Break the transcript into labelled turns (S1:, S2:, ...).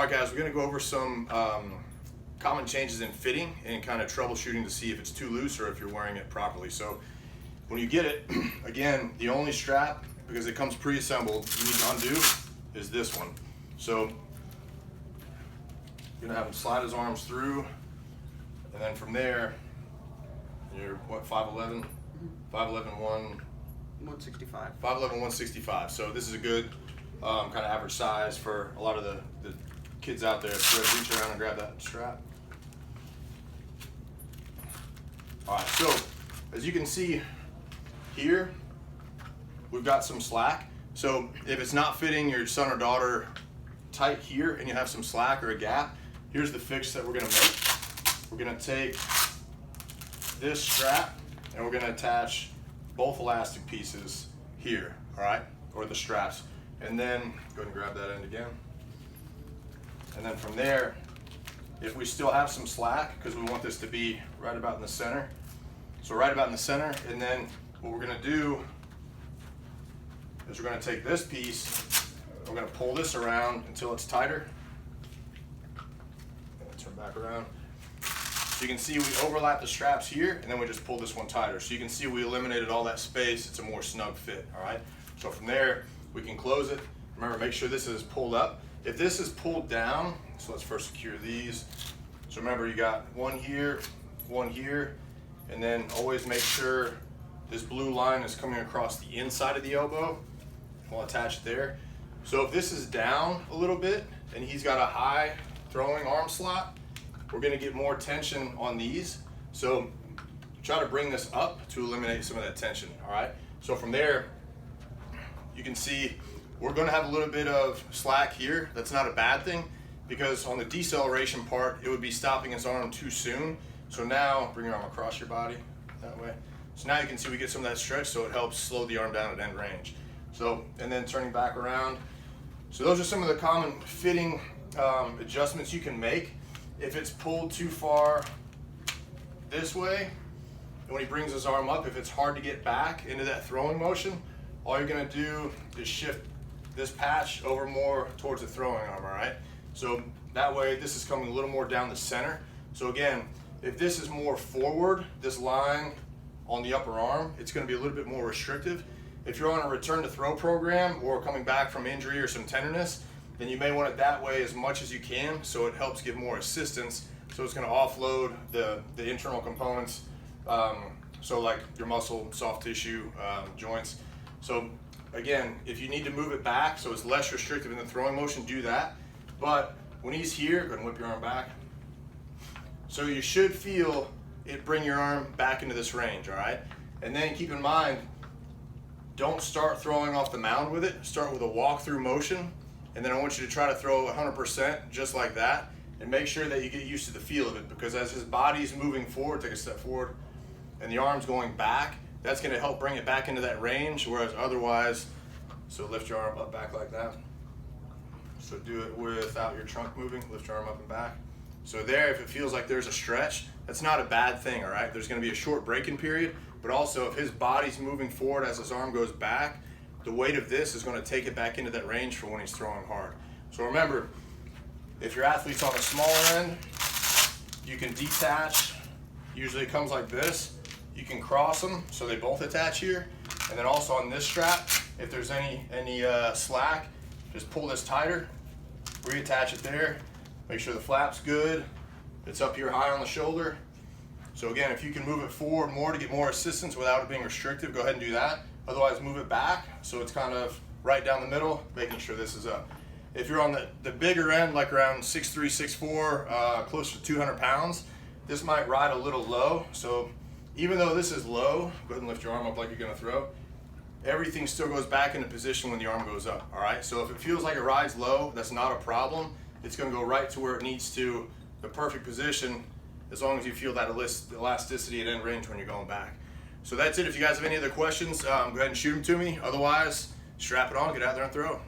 S1: All right guys, we're gonna go over some common changes in fitting and kind of troubleshooting to see if it's too loose or if you're wearing it properly. So when you get it, again, the only strap, because it comes pre-assembled, you need to undo is this one. So you're gonna have him slide his arms through, and then from there, you're what, 5'11"? 5'11",
S2: 165.
S1: 5'11", 165. So this is a good kind of average size for a lot of the kids out there. So reach around and grab that strap. All right, so as you can see here, we've got some slack. So if it's not fitting your son or daughter tight here and you have some slack or a gap, here's the fix that we're gonna make. We're gonna take this strap and we're gonna attach both elastic pieces here, all right, or the straps. And then go ahead and grab that end again. And then from there, if we still have some slack, because we want this to be right about in the center. So right about in the center, and then what we're gonna do is we're gonna take this piece, we're gonna pull this around until it's tighter. Turn back around. So you can see we overlap the straps here, and then we just pull this one tighter. So you can see we eliminated all that space. It's a more snug fit, all right? So from there, we can close it. Remember, make sure this is pulled up. If this is pulled down, so let's first secure these. So remember, you got one here, and then always make sure this blue line is coming across the inside of the elbow. We'll attach it there. So if this is down a little bit and he's got a high throwing arm slot, we're gonna get more tension on these. So try to bring this up to eliminate some of that tension, all right? So from there, you can see we're gonna have a little bit of slack here. That's not a bad thing, because on the deceleration part, it would be stopping his arm too soon. So now, bring your arm across your body that way. So now you can see we get some of that stretch, so it helps slow the arm down at end range. So, and then turning back around. So those are some of the common fitting adjustments you can make. If it's pulled too far this way, and when he brings his arm up, if it's hard to get back into that throwing motion, all you're gonna do is shift this patch over more towards the throwing arm, all right? So that way, this is coming a little more down the center. So again, if this is more forward, this line on the upper arm, it's gonna be a little bit more restrictive. If you're on a return to throw program or coming back from injury or some tenderness, then you may want it that way as much as you can, so it helps give more assistance. So it's gonna offload the internal components, so like your muscle, soft tissue, joints. So again, if you need to move it back so it's less restrictive in the throwing motion, do that. But when he's here, go ahead and whip your arm back. So you should feel it bring your arm back into this range, all right? And then keep in mind, don't start throwing off the mound with it. Start with a walk-through motion, and then I want you to try to throw 100% just like that, and make sure that you get used to the feel of it, because as his body's moving forward, take a step forward, and the arm's going back, that's gonna help bring it back into that range, whereas otherwise, so lift your arm up back like that. So do it without your trunk moving, lift your arm up and back. So there, if it feels like there's a stretch, that's not a bad thing, all right? There's gonna be a short break-in period, but also if his body's moving forward as his arm goes back, the weight of this is gonna take it back into that range for when he's throwing hard. So remember, if your athlete's on the smaller end, you can detach. Usually it comes like this. You can cross them so they both attach here. And then also on this strap, if there's any slack, just pull this tighter, reattach it there. Make sure the flap's good. It's up here high on the shoulder. So again, if you can move it forward more to get more assistance without it being restrictive, go ahead and do that. Otherwise, move it back so it's kind of right down the middle, making sure this is up. If you're on the bigger end, like around 6'3", 6'4", close to 200 pounds, this might ride a little low. So even though this is low, go ahead and lift your arm up like you're gonna throw. Everything still goes back into position when the arm goes up, all right? So if it feels like it rides low, that's not a problem. It's gonna go right to where it needs to, the perfect position, as long as you feel that elasticity at end range when you're going back. So that's it. If you guys have any other questions, go ahead and shoot them to me. Otherwise, strap it on, get out there and throw.